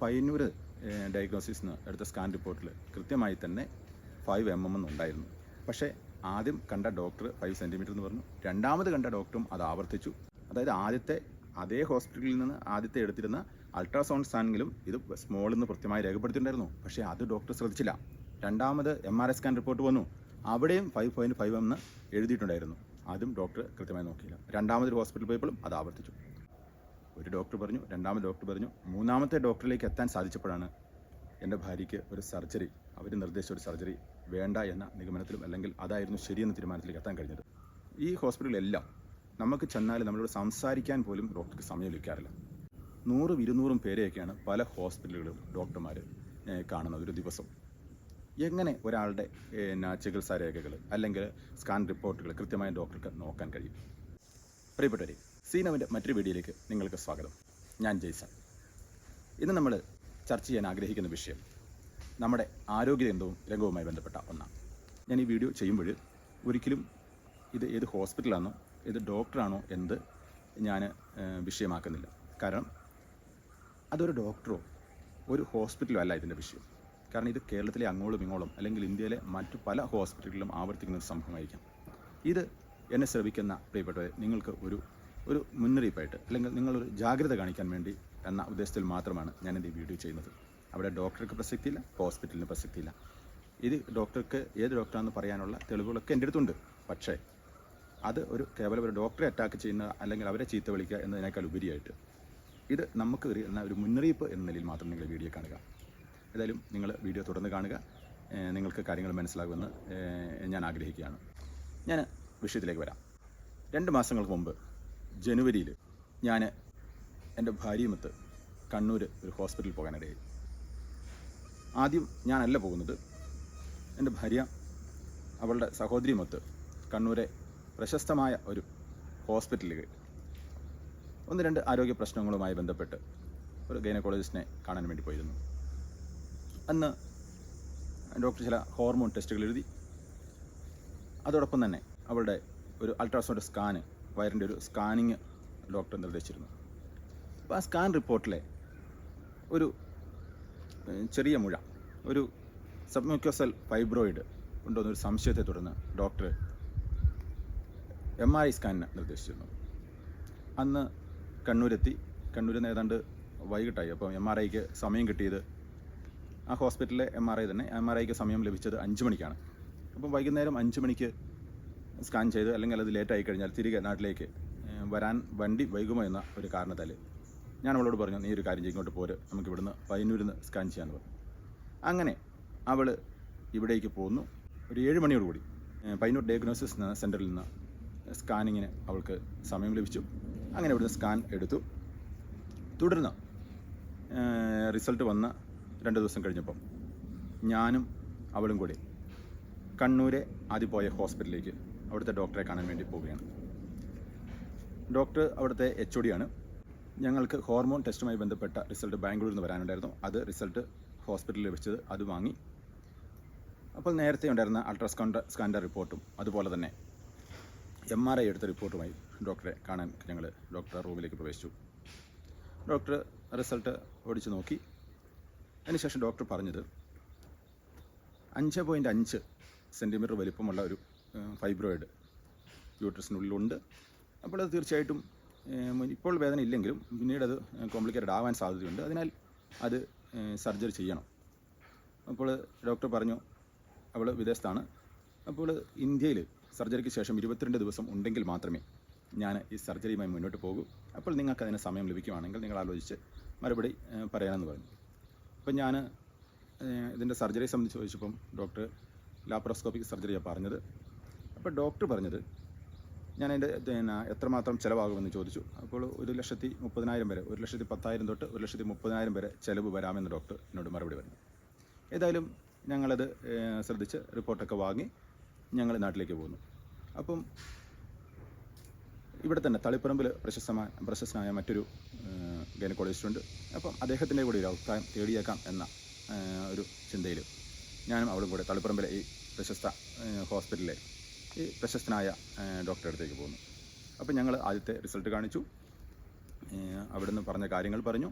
പയ്യന്നൂർ ഡയഗ്നോസിസിന് എടുത്ത സ്കാൻ റിപ്പോർട്ടിൽ കൃത്യമായി തന്നെ 5 mm എന്നുണ്ടായിരുന്നു. പക്ഷേ ആദ്യം കണ്ട ഡോക്ടർ 5 cm എന്ന് പറഞ്ഞു. രണ്ടാമത് കണ്ട ഡോക്ടറും അത് ആവർത്തിച്ചു. അതായത് ആദ്യത്തെ അതേ ഹോസ്പിറ്റലിൽ നിന്ന് ആദ്യത്തെ എടുത്തിരുന്ന അൾട്രാസൗണ്ട് സ്കാനിങ്ങിലും ഇത് സ്മോൾ എന്ന് കൃത്യമായി രേഖപ്പെടുത്തിയിട്ടുണ്ടായിരുന്നു. പക്ഷേ അത് ഡോക്ടർ ശ്രദ്ധിച്ചില്ല. രണ്ടാമത് MRI സ്കാൻ റിപ്പോർട്ട് വന്നു. അവിടെയും 5.5 എന്ന് എഴുതിയിട്ടുണ്ടായിരുന്നു. അതും ഡോക്ടർ കൃത്യമായി നോക്കിയില്ല. രണ്ടാമതൊരു ഹോസ്പിറ്റലിൽ പോയപ്പോഴും അത് ആവർത്തിച്ചു. ഒരു ഡോക്ടർ പറഞ്ഞു, രണ്ടാമത് ഡോക്ടർ പറഞ്ഞു. മൂന്നാമത്തെ ഡോക്ടറിലേക്ക് എത്താൻ സാധിച്ചപ്പോഴാണ് എൻ്റെ ഭാര്യയ്ക്ക് ഒരു സർജറി, അവർ നിർദ്ദേശിച്ച ഒരു സർജറി വേണ്ട എന്ന നിഗമനത്തിലും അല്ലെങ്കിൽ അതായിരുന്നു ശരിയെന്ന തീരുമാനത്തിലേക്ക് എത്താൻ കഴിഞ്ഞത്. ഈ ഹോസ്പിറ്റലുകളെല്ലാം നമുക്ക് ചെന്നാൽ നമ്മളോട് സംസാരിക്കാൻ പോലും ഡോക്ടർക്ക് സമയം ലഭിക്കാറില്ല. 100-200 പേരെയൊക്കെയാണ് പല ഹോസ്പിറ്റലുകളും ഡോക്ടർമാർ കാണുന്നത് ഒരു ദിവസം. എങ്ങനെ ഒരാളുടെ ചികിത്സാ രേഖകൾ അല്ലെങ്കിൽ സ്കാൻ റിപ്പോർട്ടുകൾ കൃത്യമായ ഡോക്ടർക്ക് നോക്കാൻ കഴിയും? പ്രിയപ്പെട്ടവരെ, സീനവിൻ്റെ മറ്റൊരു വീഡിയോയിലേക്ക് നിങ്ങൾക്ക് സ്വാഗതം. ഞാൻ ജെയ്സൺ. ഇന്ന് നമ്മൾ ചർച്ച ചെയ്യാൻ ആഗ്രഹിക്കുന്ന വിഷയം നമ്മുടെ രംഗവുമായി ബന്ധപ്പെട്ട ഒന്നാണ്. ഞാൻ ഈ വീഡിയോ ചെയ്യുമ്പോൾ ഒരിക്കലും ഇത് ഏത് ഹോസ്പിറ്റലാണോ ഏത് ഡോക്ടറാണോ എന്ന് ഞാൻ വിഷയമാക്കുന്നില്ല. കാരണം അതൊരു ഡോക്ടറോ ഒരു ഹോസ്പിറ്റലോ അല്ല ഇതിൻ്റെ വിഷയം. കാരണം ഇത് കേരളത്തിലെ അങ്ങോളം ഇങ്ങോളം അല്ലെങ്കിൽ ഇന്ത്യയിലെ മറ്റു പല ഹോസ്പിറ്റലുകളിലും ആവർത്തിക്കുന്ന ഒരു സംഭവമായിരിക്കാം. ഇത് എന്നെ ശ്രമിക്കുന്ന പ്രിയപ്പെട്ടവരെ, നിങ്ങൾക്ക് ഒരു മുന്നറിയിപ്പായിട്ട് അല്ലെങ്കിൽ നിങ്ങളൊരു ജാഗ്രത കാണിക്കാൻ വേണ്ടി എന്ന ഉദ്ദേശത്തിൽ മാത്രമാണ് ഞാനിത് ഈ വീഡിയോ ചെയ്യുന്നത്. അവിടെ ഡോക്ടർക്ക് പ്രസക്തിയില്ല, ഹോസ്പിറ്റലിന് പ്രസക്തിയില്ല. ഇത് ഡോക്ടർക്ക് ഏത് ഡോക്ടറാണെന്ന് പറയാനുള്ള തെളിവുകളൊക്കെ എൻ്റെ അടുത്തുണ്ട്. പക്ഷേ അത് കേവലം ഒരു ഡോക്ടറെ അറ്റാക്ക് ചെയ്യുന്ന അല്ലെങ്കിൽ അവരെ ചീത്ത വിളിക്കുക എന്നതിനേക്കാൾ ഉപരിയായിട്ട് ഇത് നമുക്ക് എന്ന ഒരു മുന്നറിയിപ്പ് എന്ന നിലയിൽ മാത്രം നിങ്ങൾ വീഡിയോ കാണുക. ഏതായാലും നിങ്ങൾ വീഡിയോ തുടർന്ന് കാണുക. നിങ്ങൾക്ക് കാര്യങ്ങൾ മനസ്സിലാകുമെന്ന് ഞാൻ ആഗ്രഹിക്കുകയാണ്. ഞാൻ വിഷയത്തിലേക്ക് വരാം. 2 മാസങ്ങൾക്ക് മുമ്പ് ജനുവരിയിൽ ഞാൻ എൻ്റെ ഭാര്യയുമൊത്ത് കണ്ണൂർ ഒരു ഹോസ്പിറ്റലിൽ പോകാനിടയായി. ആദ്യം ഞാനല്ല പോകുന്നത്. എൻ്റെ ഭാര്യ അവളുടെ സഹോദരിയുമൊത്ത് കണ്ണൂരെ പ്രശസ്തമായ ഒരു ഹോസ്പിറ്റലിൽ 1-2 ആരോഗ്യ പ്രശ്നങ്ങളുമായി ബന്ധപ്പെട്ട് ഒരു ഗൈനക്കോളജിസ്റ്റിനെ കാണാൻ വേണ്ടി പോയിരുന്നു. അന്ന് ഡോക്ടർ ചില ഹോർമോൺ ടെസ്റ്റുകൾ എഴുതി. അതോടൊപ്പം തന്നെ അവളുടെ ഒരു അൾട്രാസൗണ്ട് സ്കാന്, വയറിൻ്റെ ഒരു സ്കാനിങ് ഡോക്ടർ നിർദ്ദേശിച്ചിരുന്നു. അപ്പോൾ ആ സ്കാൻ റിപ്പോർട്ടിലെ ഒരു ചെറിയ മുഴ, ഒരു സബ്മ്യൂക്കോസൽ ഫൈബ്രോയിഡ് ഉണ്ടോയെന്നൊരു സംശയത്തെ തുടർന്ന് ഡോക്ടർ MRI സ്കാനിന് നിർദ്ദേശിച്ചിരുന്നു. അന്ന് കണ്ണൂരെത്തി. കണ്ണൂരിൽ നിന്ന് ഏതാണ്ട് വൈകിട്ടായി. അപ്പോൾ MRIക്ക് സമയം കിട്ടിയത് ആ ഹോസ്പിറ്റലിലെ MRI തന്നെ. MRIക്ക് സമയം ലഭിച്ചത് 5 മണിക്കാണ്. അപ്പം വൈകുന്നേരം 5 മണിക്ക് സ്കാൻ ചെയ്ത് അല്ലെങ്കിൽ അത് ലേറ്റായി കഴിഞ്ഞാൽ തിരികെ നാട്ടിലേക്ക് വരാൻ വണ്ടി വൈകുമോ എന്ന ഒരു കാരണത്താൽ ഞാൻ അവളോട് പറഞ്ഞു, നീ ഒരു കാര്യം ഇങ്ങോട്ട് പോര്, നമുക്ക് ഇവിടുന്ന് പയ്യന്നൂരിൽ നിന്ന് സ്കാൻ ചെയ്യാമെന്ന് പറഞ്ഞു. അങ്ങനെ അവൾ ഇവിടേക്ക് പോന്നു. ഒരു 7 മണിയോടുകൂടി പയ്യന്നൂർ ഡയഗ്നോസിസ് സെൻറ്ററിൽ നിന്ന് സ്കാനിങ്ങിന് അവൾക്ക് സമയം ലഭിച്ചു. അങ്ങനെ ഇവിടുന്ന് സ്കാൻ എടുത്തു. തുടർന്ന് റിസൾട്ട് വന്ന 2 ദിവസം കഴിഞ്ഞപ്പം ഞാനും അവളും കൂടി കണ്ണൂരെ ആദ്യം പോയ ഹോസ്പിറ്റലിലേക്ക് അവിടുത്തെ ഡോക്ടറെ കാണാൻ വേണ്ടി പോവുകയാണ്. ഡോക്ടർ അവിടുത്തെ HOD ആണ്. ഞങ്ങൾക്ക് ഹോർമോൺ ടെസ്റ്റുമായി ബന്ധപ്പെട്ട റിസൾട്ട് ബാംഗ്ലൂരിൽ നിന്ന് വരാനുണ്ടായിരുന്നു. അത് റിസൾട്ട് ഹോസ്പിറ്റലിൽ ലഭിച്ചത് അത് വാങ്ങി. അപ്പോൾ നേരത്തെ ഉണ്ടായിരുന്ന സ്കാൻ്റെ റിപ്പോർട്ടും അതുപോലെ തന്നെ MRI എടുത്ത റിപ്പോർട്ടുമായി ഡോക്ടറെ കാണാൻ ഞങ്ങൾ ഡോക്ടറെ റൂമിലേക്ക് പ്രവേശിച്ചു. ഡോക്ടർ റിസൾട്ട് ഓടിച്ച് നോക്കി. അതിനുശേഷം ഡോക്ടർ പറഞ്ഞത് 5.5 സെൻറ്റിമീറ്റർ വലിപ്പമുള്ള ഒരു ഫൈബ്രോയിഡ് യൂട്രസിനുള്ളിലുണ്ട്. അപ്പോൾ അത് തീർച്ചയായിട്ടും ഇപ്പോൾ വേദന ഇല്ലെങ്കിലും പിന്നീട് അത് കോംപ്ലിക്കേറ്റഡ് ആവാൻ സാധ്യതയുണ്ട്. അതിനാൽ അത് സർജറി ചെയ്യണം. അപ്പോൾ ഡോക്ടർ പറഞ്ഞു, അവൾ വിദേശത്താണ്. അപ്പോൾ ഇന്ത്യയിൽ സർജറിക്ക് ശേഷം 22 ദിവസം ഉണ്ടെങ്കിൽ മാത്രമേ ഞാൻ ഈ സർജറിയുമായി മുന്നോട്ട് പോകൂ. അപ്പോൾ നിങ്ങൾക്ക് അതിന് സമയം ലഭിക്കുകയാണെങ്കിൽ നിങ്ങൾ ആലോചിച്ച് മറുപടി പറയാമെന്ന് പറഞ്ഞു. അപ്പം ഞാൻ ഇതിൻ്റെ സർജറിയെ സംബന്ധിച്ച് ചോദിച്ചപ്പം ഡോക്ടർ ലാപ്രോസ്കോപ്പിക് സർജറിയാണ് പറഞ്ഞത്. അപ്പോൾ ഡോക്ടർ പറഞ്ഞത് ഞാൻ അതിൻ്റെ എത്രമാത്രം ചിലവാകുമെന്ന് ചോദിച്ചു. അപ്പോൾ 1,30,000 വരെ, 1,10,000 തൊട്ട് 1,30,000 വരെ ചിലവ് വരാമെന്ന് ഡോക്ടർ എന്നോട് മറുപടി പറഞ്ഞു. ഏതായാലും ഞങ്ങളത് ശ്രദ്ധിച്ച് റിപ്പോർട്ടൊക്കെ വാങ്ങി ഞങ്ങൾ നാട്ടിലേക്ക് പോന്നു. അപ്പം ഇവിടെ തന്നെ തളിപ്പറമ്പിൽ പ്രശസ്തനായ മറ്റൊരു ഗൈനക്കോളജിസ്റ്റ് ഉണ്ട്. അപ്പം അദ്ദേഹത്തിൻ്റെ കൂടെ ഒരു അഭിപ്രായം തേടിയേക്കാം എന്ന ഒരു ചിന്തയിൽ ഞാനും അവളും കൂടെ തളിപ്പറമ്പിലെ ഈ പ്രശസ്ത ഹോസ്പിറ്റലിലെ ഈ പ്രശസ്തനായ ഡോക്ടറെ അടുത്തേക്ക് പോന്നു. അപ്പം ഞങ്ങൾ ആദ്യത്തെ റിസൾട്ട് കാണിച്ചു. അവിടുന്ന് പറഞ്ഞ കാര്യങ്ങൾ പറഞ്ഞു.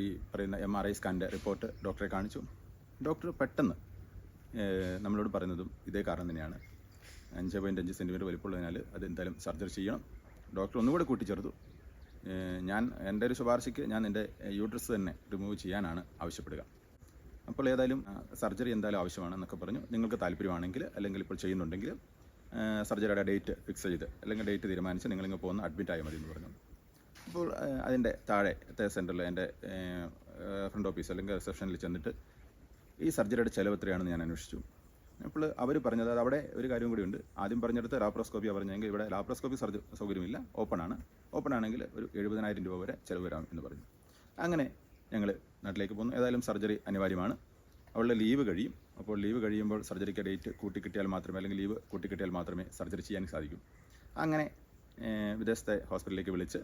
ഈ പറയുന്ന MRI സ്കാനിൻ്റെ റിപ്പോർട്ട് ഡോക്ടറെ കാണിച്ചു. ഡോക്ടർ പെട്ടെന്ന് നമ്മളോട് പറയുന്നതും ഇതേ കാരണം തന്നെയാണ്. 5.5 സെൻറ്റിമീറ്റർ വലിപ്പമുള്ളതിനാൽ അത് എന്തായാലും സർജറി ചെയ്യണം. ഡോക്ടർ ഒന്നുകൂടെ കൂട്ടിച്ചേർത്തു, എൻ്റെ ഒരു ശുപാർശയ്ക്ക് ഞാൻ എൻ്റെ യൂട്രസ് തന്നെ റിമൂവ് ചെയ്യാനാണ് ആവശ്യപ്പെടുക. അപ്പോൾ ഏതായാലും സർജറി എന്തായാലും ആവശ്യമാണെന്നൊക്കെ പറഞ്ഞു. നിങ്ങൾക്ക് താല്പര്യമാണെങ്കിൽ അല്ലെങ്കിൽ ഇപ്പോൾ ചെയ്യുന്നുണ്ടെങ്കിൽ സർജറിയുടെ ഡേറ്റ് ഫിക്സ് ചെയ്ത് അല്ലെങ്കിൽ ഡേറ്റ് തീരുമാനിച്ച് നിങ്ങളിങ്ങ് പോകുന്ന അഡ്മിറ്റ് ആയാൽ മതി എന്ന് പറഞ്ഞു. അപ്പോൾ അതിൻ്റെ താഴത്തെ സെൻറ്ററിൽ എൻ്റെ ഫ്രണ്ട് ഓഫീസ് അല്ലെങ്കിൽ റിസപ്ഷനിൽ ചെന്നിട്ട് ഈ സർജറിയുടെ ചിലവ് എത്രയാണെന്ന് ഞാൻ അന്വേഷിച്ചു. അപ്പോൾ അവർ പറഞ്ഞത് അവിടെ ഒരു കാര്യം കൂടിയുണ്ട്. ആദ്യം പറഞ്ഞെടുത്ത് ലാപ്രോസ്കോപ്പിയാണ് പറഞ്ഞെങ്കിൽ ഇവിടെ ലാപ്രോസ്കോപ്പി സൗകര്യമില്ല, ഓപ്പൺ ആണെങ്കിൽ ഒരു 70,000 രൂപ വരെ ചിലവ് വരാം എന്ന് പറഞ്ഞു. അങ്ങനെ ഞങ്ങൾ നാട്ടിലേക്ക് പോന്നു. ഏതായാലും സർജറി അനിവാര്യമാണ്. അവളുടെ ലീവ് കഴിയും. അപ്പോൾ ലീവ് കഴിയുമ്പോൾ സർജറിക്ക് ഡേറ്റ് കൂട്ടിക്കിട്ടിയാൽ മാത്രമേ അല്ലെങ്കിൽ ലീവ് കൂട്ടിക്കിട്ടിയാൽ മാത്രമേ സർജറി ചെയ്യാൻ സാധിക്കൂ. അങ്ങനെ വിദേശത്തെ ഹോസ്പിറ്റലിലേക്ക് വിളിച്ച്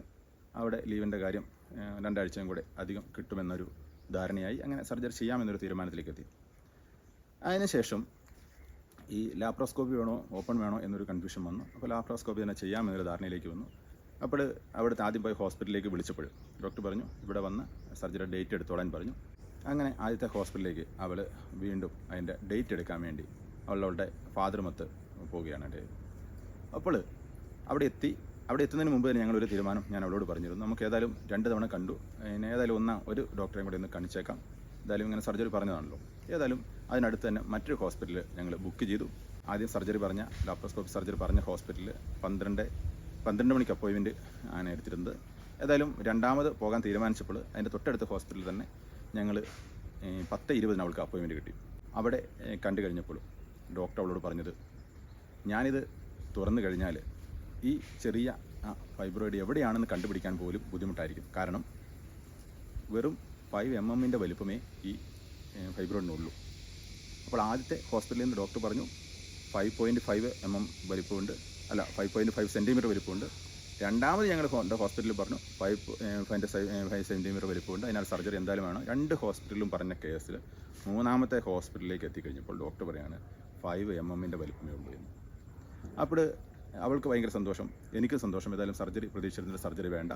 അവിടെ ലീവിൻ്റെ കാര്യം 2 ആഴ്ചയും കൂടെ അധികം കിട്ടുമെന്നൊരു ധാരണയായി. അങ്ങനെ സർജറി ചെയ്യാമെന്നൊരു തീരുമാനത്തിലേക്ക് എത്തി. അതിനുശേഷം ഈ ലാപ്രോസ്കോപ്പി വേണോ ഓപ്പൺ വേണോ എന്നൊരു കൺഫ്യൂഷൻ വന്നു. അപ്പോൾ ലാപ്രോസ്കോപ്പി തന്നെ ചെയ്യാമെന്നൊരു ധാരണയിലേക്ക് വന്നു. അപ്പോൾ അവിടുത്തെ ആദ്യം പോയി ഹോസ്പിറ്റലിലേക്ക് വിളിച്ചപ്പോൾ ഡോക്ടർ പറഞ്ഞു ഇവിടെ വന്ന് സർജറി ഡേറ്റ് എടുത്തോളാൻ പറഞ്ഞു. അങ്ങനെ ആദ്യത്തെ ഹോസ്പിറ്റലിലേക്ക് അവൾ വീണ്ടും അതിൻ്റെ ഡേറ്റ് എടുക്കാൻ വേണ്ടി അവളുടെ ഫാദറുമൊത്ത് പോവുകയാണ് ഉണ്ടായത്. അപ്പോൾ അവിടെ എത്തുന്നതിന് മുമ്പ് തന്നെ ഞങ്ങളൊരു തീരുമാനം ഞാൻ അവളോട് പറഞ്ഞിരുന്നു. നമുക്ക് ഏതായാലും 2 തവണ കണ്ടു, ഏതായാലും ഒരു ഡോക്ടറെയും കൂടി ഒന്ന് കാണിച്ചേക്കാം. ഏതായാലും ഇങ്ങനെ സർജറി പറഞ്ഞതാണല്ലോ. ഏതായാലും അതിനടുത്ത് തന്നെ മറ്റൊരു ഹോസ്പിറ്റലിൽ ഞങ്ങൾ ബുക്ക് ചെയ്തു. ആദ്യം ലാപ്രോസ്കോപ്പി സർജറി പറഞ്ഞ ഹോസ്പിറ്റലിൽ 12 മണിക്ക് അപ്പോയിൻമെൻറ്റ് ആണ് എടുത്തിരുന്നത്. ഏതായാലും രണ്ടാമത് പോകാൻ തീരുമാനിച്ചപ്പോൾ അതിൻ്റെ തൊട്ടടുത്ത ഹോസ്പിറ്റലിൽ തന്നെ ഞങ്ങൾ 10:20 അവൾക്ക് അപ്പോയിൻമെൻറ്റ് കിട്ടി. അവിടെ കണ്ടു കഴിഞ്ഞപ്പോൾ ഡോക്ടർ അവളോട് പറഞ്ഞത്, ഞാനിത് തുറന്നു കഴിഞ്ഞാൽ ഈ ചെറിയ ഫൈബ്രോയിഡ് എവിടെയാണെന്ന് കണ്ടുപിടിക്കാൻ പോലും ബുദ്ധിമുട്ടായിരിക്കും. കാരണം വെറും 5 mm വലിപ്പമേ ഈ ഫൈബ്രോയിഡിനുള്ളൂ. അപ്പോൾ ആദ്യത്തെ ഹോസ്പിറ്റലിൽ നിന്ന് ഡോക്ടർ പറഞ്ഞു 5.5 mm വലിപ്പമുണ്ട്, 5.5 സെൻറ്റിമീറ്റർ വലിപ്പമുണ്ട്. രണ്ടാമത് ഞങ്ങൾ ഹോസ്പിറ്റലിൽ പറഞ്ഞു 5 സെൻറ്റിമീറ്റർ വലിപ്പമുണ്ട്, അതിനാൽ സർജറി എന്തായാലും വേണം. 2 ഹോസ്പിറ്റലിലും പറഞ്ഞ കേസിൽ മൂന്നാമത്തെ ഹോസ്പിറ്റലിലേക്ക് എത്തിക്കഴിഞ്ഞപ്പോൾ ഡോക്ടർ പറയാണ് 5 mm വലിപ്പമേ ഉള്ളൂ എന്ന്. അപ്പോൾ അവൾക്ക് ഭയങ്കര സന്തോഷം, എനിക്ക് സന്തോഷം. ഏതായാലും സർജറി പ്രതീക്ഷിച്ചിരുന്ന സർജറി വേണ്ട.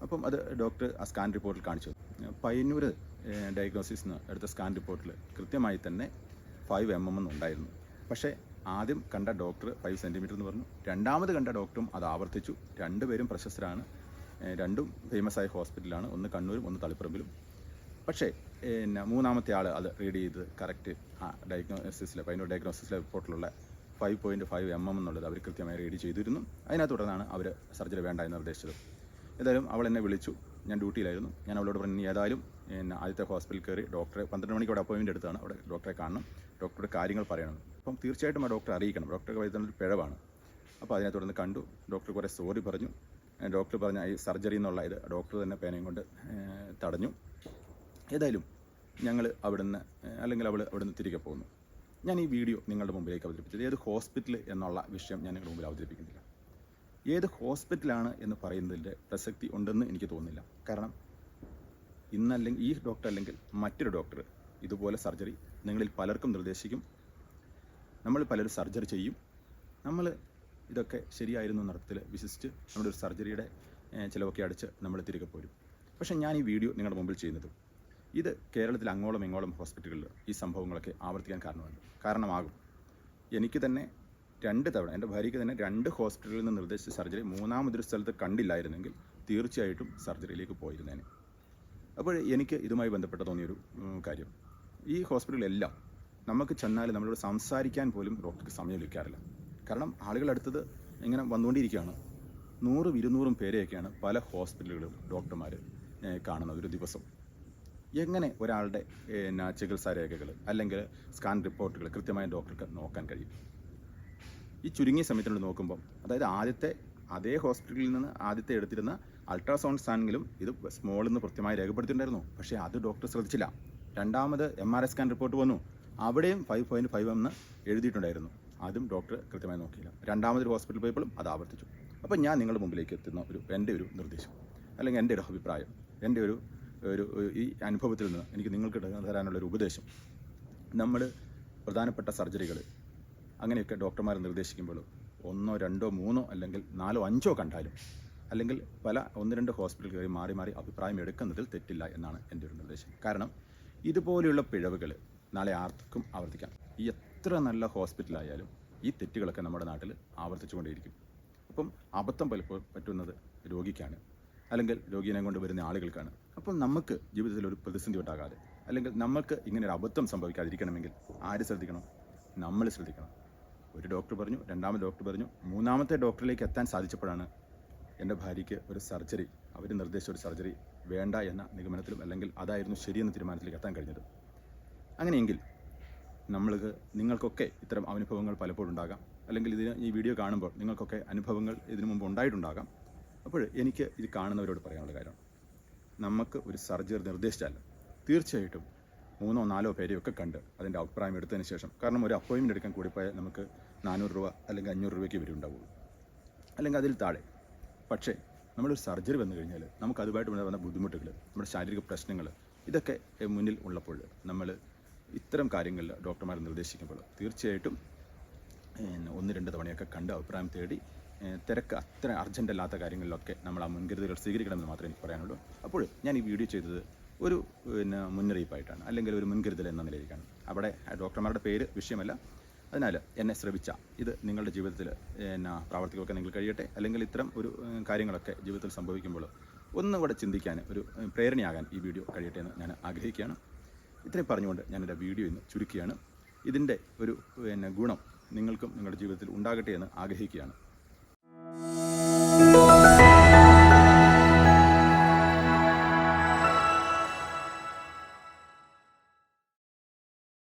അപ്പം അത് ഡോക്ടർ ആ സ്കാൻ റിപ്പോർട്ടിൽ കാണിച്ചു. പയ്യന്നൂർ ഡയഗ്നോസിസിന് എടുത്ത സ്കാൻ റിപ്പോർട്ടിൽ കൃത്യമായി തന്നെ 5 mm ഉണ്ടായിരുന്നു. പക്ഷേ ആദ്യം കണ്ട ഡോക്ടർ 5 സെൻറ്റിമീറ്റർ എന്ന് പറഞ്ഞു. രണ്ടാമത് കണ്ട ഡോക്ടറും അത് ആവർത്തിച്ചു. 2 പേരും പ്രശസ്തരാണ്, 2ഉം ഫേമസ് ആയ ഹോസ്പിറ്റലാണ്, ഒന്ന് കണ്ണൂരും ഒന്ന് തളിപ്പറമ്പിലും. പക്ഷേ മൂന്നാമത്തെ ആൾ അത് റീഡ് ചെയ്ത് കറക്റ്റ് പയ്യന്നൂർ ഡയഗ്നോസിസിലെ റിപ്പോർട്ടിലുള്ള 5.5 mm എന്നുള്ളത് അവർ കൃത്യമായി റീഡ് ചെയ്തിരുന്നു. അതിനെ തുടർന്നാണ് അവർ സർജറി വേണ്ട എന്ന് നിർദ്ദേശിച്ചത്. ഏതായാലും അവൾ എന്നെ വിളിച്ചു. ഞാൻ ഡ്യൂട്ടിയിലായിരുന്നു. ഞാൻ അവളോട് പറഞ്ഞു, നീ ഏതായാലും ആദ്യത്തെ ഹോസ്പിറ്റലിൽ കയറി ഡോക്ടറെ 12 മണിക്ക് അവിടെ അപ്പോയിൻമെൻറ്റ് എടുത്താണ്, അവിടെ ഡോക്ടറെ കാണണം, ഡോക്ടറുടെ കാര്യങ്ങൾ പറയണം. അപ്പം തീർച്ചയായിട്ടും ആ ഡോക്ടറെ അറിയിക്കണം, ഡോക്ടർക്ക് വരുന്നൊരു പിഴവാണ്. അപ്പോൾ അതിനെ തുടർന്ന് കണ്ടു. ഡോക്ടർ കുറേ സോറി പറഞ്ഞു. ഡോക്ടർ പറഞ്ഞ ഈ സർജറി എന്നുള്ള ഇത് ഡോക്ടർ തന്നെ പേനയും കൊണ്ട് തടഞ്ഞു. ഏതായാലും ഞങ്ങൾ അവിടുന്ന് തിരികെ പോകുന്നു. ഞാൻ ഈ വീഡിയോ നിങ്ങളുടെ മുമ്പിലേക്ക് അവതരിപ്പിച്ചത് ഏത് ഹോസ്പിറ്റൽ എന്നുള്ള വിഷയം ഞാൻ നിങ്ങളുടെ മുമ്പിൽ അവതരിപ്പിക്കുന്നില്ല. ഏത് ഹോസ്പിറ്റലാണ് എന്ന് പറയുന്നതിൻ്റെ പ്രസക്തി ഉണ്ടെന്ന് എനിക്ക് തോന്നുന്നില്ല. കാരണം ഈ ഡോക്ടർ അല്ലെങ്കിൽ മറ്റൊരു ഡോക്ടർ ഇതുപോലെ സർജറി നിങ്ങളിൽ പലർക്കും നിർദ്ദേശിക്കും. നമ്മൾ പലരും സർജറി ചെയ്യും. നമ്മൾ ഇതൊക്കെ ശരിയായിരുന്നു നടത്തിൽ വിശ്വസിച്ച് നമ്മുടെ ഒരു സർജറിയുടെ ചിലവൊക്കെ അടിച്ച് നമ്മൾ തിരികെ പോരും. പക്ഷേ ഞാൻ ഈ വീഡിയോ നിങ്ങളുടെ മുമ്പിൽ ചെയ്യുന്നത് ഇത് കേരളത്തിൽ അങ്ങോളം ഇങ്ങോളം ഹോസ്പിറ്റലുകളിൽ ഈ സംഭവങ്ങളൊക്കെ ആവർത്തിക്കാൻ കാരണമാകും. എനിക്ക് തന്നെ 2 തവണ, എൻ്റെ ഭാര്യയ്ക്ക് തന്നെ 2 ഹോസ്പിറ്റലിൽ നിന്ന് നിർദ്ദേശിച്ച സർജറി മൂന്നാമതൊരു സ്ഥലത്ത് കണ്ടില്ലായിരുന്നെങ്കിൽ തീർച്ചയായിട്ടും സർജറിയിലേക്ക് പോയിരുന്നേനെ. അപ്പോൾ എനിക്ക് ഇതുമായി ബന്ധപ്പെട്ട് തോന്നിയൊരു കാര്യം, ഈ ഹോസ്പിറ്റലുകളെല്ലാം നമുക്ക് ചെന്നാൽ നമ്മളോട് സംസാരിക്കാൻ പോലും ഡോക്ടർക്ക് സമയം ലഭിക്കാറില്ല. കാരണം ആളുകൾ അടുത്തത് ഇങ്ങനെ വന്നുകൊണ്ടിരിക്കുകയാണ്. 100-200 പേരെയൊക്കെയാണ് പല ഹോസ്പിറ്റലുകളും ഡോക്ടർമാർ കാണുന്നത് ഒരു ദിവസം. എങ്ങനെ ഒരാളുടെ ചികിത്സാ രേഖകൾ അല്ലെങ്കിൽ സ്കാൻ റിപ്പോർട്ടുകൾ കൃത്യമായ ഡോക്ടർക്ക് നോക്കാൻ കഴിയും? ഈ ചുരുങ്ങിയ സമയത്തിനോട് നോക്കുമ്പം, അതായത് അതേ ഹോസ്പിറ്റലിൽ നിന്ന് ആദ്യത്തെ എടുത്തിരുന്ന അൾട്രാസൗണ്ട് സ്കാനിങ്ങിലും ഇത് സ്മോളിൽ നിന്ന് കൃത്യമായി രേഖപ്പെടുത്തിയിട്ടുണ്ടായിരുന്നു. പക്ഷേ അത് ഡോക്ടർ ശ്രദ്ധിച്ചില്ല. രണ്ടാമത് MRI സ്കാൻ റിപ്പോർട്ട് വന്നു, അവിടെയും 5.5 എന്ന് എഴുതിയിട്ടുണ്ടായിരുന്നു. അതും ഡോക്ടർ കൃത്യമായി നോക്കിയില്ല. രണ്ടാമതൊരു ഹോസ്പിറ്റലിൽ പോയപ്പോഴും അത് ആവർത്തിച്ചു. അപ്പോൾ ഞാൻ നിങ്ങളുടെ മുമ്പിലേക്ക് എത്തുന്ന എൻ്റെ ഒരു നിർദ്ദേശം അല്ലെങ്കിൽ എൻ്റെ ഒരു അഭിപ്രായം, എൻ്റെ ഒരു ഈ അനുഭവത്തിൽ നിന്ന് എനിക്ക് നിങ്ങൾക്ക് തരാനുള്ളൊരു ഉപദേശം, നമ്മൾ പ്രധാനപ്പെട്ട സർജറികൾ അങ്ങനെയൊക്കെ ഡോക്ടർമാർ നിർദ്ദേശിക്കുമ്പോൾ 1, 2, 3 അല്ലെങ്കിൽ 4, 5 കണ്ടാലും, അല്ലെങ്കിൽ ഒന്ന് രണ്ട് ഹോസ്പിറ്റൽ കയറി മാറി മാറി അഭിപ്രായം എടുക്കുന്നതിൽ തെറ്റില്ല എന്നാണ് എൻ്റെ ഒരു നിർദ്ദേശം. കാരണം ഇതുപോലെയുള്ള പിഴവുകൾ നാളെ ആർക്കും ആവർത്തിക്കാം. ഈ എത്ര നല്ല ഹോസ്പിറ്റലായാലും ഈ തെറ്റുകളൊക്കെ നമ്മുടെ നാട്ടിൽ ആവർത്തിച്ചുകൊണ്ടേയിരിക്കും. അപ്പം അബദ്ധം പലപ്പോഴും പറ്റുന്നത് രോഗിക്കാണ്, അല്ലെങ്കിൽ രോഗിയെ കൊണ്ട് വരുന്ന ആളുകൾക്കാണ്. അപ്പം നമുക്ക് ജീവിതത്തിൽ ഒരു പ്രതിസന്ധി ഉണ്ടാകാതെ, അല്ലെങ്കിൽ നമുക്ക് ഇങ്ങനെ ഒരു അബദ്ധം സംഭവിക്കാതിരിക്കണമെങ്കിൽ ആര് ശ്രദ്ധിക്കണം? നമ്മൾ ശ്രദ്ധിക്കണം. ഒരു ഡോക്ടർ പറഞ്ഞു, രണ്ടാമത്തെ ഡോക്ടർ പറഞ്ഞു, മൂന്നാമത്തെ ഡോക്ടറിലേക്ക് എത്താൻ സാധിച്ചപ്പോഴാണ് എൻ്റെ ഭാര്യയ്ക്ക് ഒരു സർജറി, അവർ നിർദ്ദേശിച്ച ഒരു സർജറി വേണ്ട എന്ന നിഗമനത്തിലും, അല്ലെങ്കിൽ അതായിരുന്നു ശരിയെന്ന തീരുമാനത്തിലേക്ക് എത്താൻ കഴിഞ്ഞത്. അങ്ങനെയെങ്കിൽ നിങ്ങൾക്കൊക്കെ ഇത്തരം അനുഭവങ്ങൾ പലപ്പോഴും ഉണ്ടാകാം, അല്ലെങ്കിൽ ഈ വീഡിയോ കാണുമ്പോൾ നിങ്ങൾക്കൊക്കെ അനുഭവങ്ങൾ ഇതിനു മുമ്പ് ഉണ്ടായിട്ടുണ്ടാകാം. അപ്പോൾ എനിക്ക് ഇത് കാണുന്നവരോട് പറയാനുള്ള കാര്യമാണ്, നമുക്ക് ഒരു സർജറി നിർദ്ദേശിച്ചാൽ തീർച്ചയായിട്ടും 3 or 4 പേരെയൊക്കെ കണ്ട് അതിൻ്റെ അഭിപ്രായം എടുത്തതിന് ശേഷം, കാരണം ഒരു അപ്പോയിൻമെൻറ്റ് എടുക്കാൻ കൂടിപ്പോയാൽ നമുക്ക് 400 രൂപ അല്ലെങ്കിൽ 500 രൂപയ്ക്ക് വരുന്നുണ്ടാവുള്ളൂ, അല്ലെങ്കിൽ അതിൽ താഴെ. പക്ഷേ നമ്മളൊരു സർജറി വന്നു കഴിഞ്ഞാൽ നമുക്ക് അതുമായിട്ട് വന്ന ബുദ്ധിമുട്ടുകൾ, നമ്മുടെ ശാരീരിക പ്രശ്നങ്ങൾ, ഇതൊക്കെ മുന്നിൽ ഉള്ളപ്പോൾ നമ്മൾ ഇത്തരം കാര്യങ്ങളിൽ ഡോക്ടർമാർ നിർദ്ദേശിക്കുമ്പോൾ തീർച്ചയായിട്ടും 1-2 തവണയൊക്കെ കണ്ട് അഭിപ്രായം തേടി, തിരക്ക് അത്ര അർജൻ്റ് അല്ലാത്ത കാര്യങ്ങളിലൊക്കെ നമ്മൾ ആ മുൻകരുതലുകൾ സ്വീകരിക്കണമെന്ന് മാത്രമേ എനിക്ക് പറയാനുള്ളൂ. അപ്പോൾ ഞാൻ ഈ വീഡിയോ ചെയ്തത് ഒരു മുന്നറിയിപ്പായിട്ടാണ്, അല്ലെങ്കിൽ ഒരു മുൻകരുതൽ എന്ന നിലയിലേക്കാണ്. അവിടെ ഡോക്ടർമാരുടെ പേര് വിഷയമല്ല. അതിനാൽ എന്നെ ശ്രമിച്ച ഇത് നിങ്ങളുടെ ജീവിതത്തിൽ പ്രാവർത്തികമൊക്കെ നിങ്ങൾ കഴിയട്ടെ, അല്ലെങ്കിൽ ഇത്തരം ഒരു കാര്യങ്ങളൊക്കെ ജീവിതത്തിൽ സംഭവിക്കുമ്പോൾ ഒന്നുകൂടെ ചിന്തിക്കാൻ, ഒരു പ്രേരണയാകാൻ ഈ വീഡിയോ കഴിയട്ടെ എന്ന് ഞാൻ ആഗ്രഹിക്കുകയാണ്. ഇത്രയും പറഞ്ഞുകൊണ്ട് ഞാനെൻ്റെ വീഡിയോ ഇന്ന് ചുരുക്കുകയാണ്. ഇതിൻ്റെ ഒരു ഗുണം നിങ്ങൾക്കും നിങ്ങളുടെ ജീവിതത്തിൽ ഉണ്ടാകട്ടെ എന്ന് ആഗ്രഹിക്കുകയാണ്.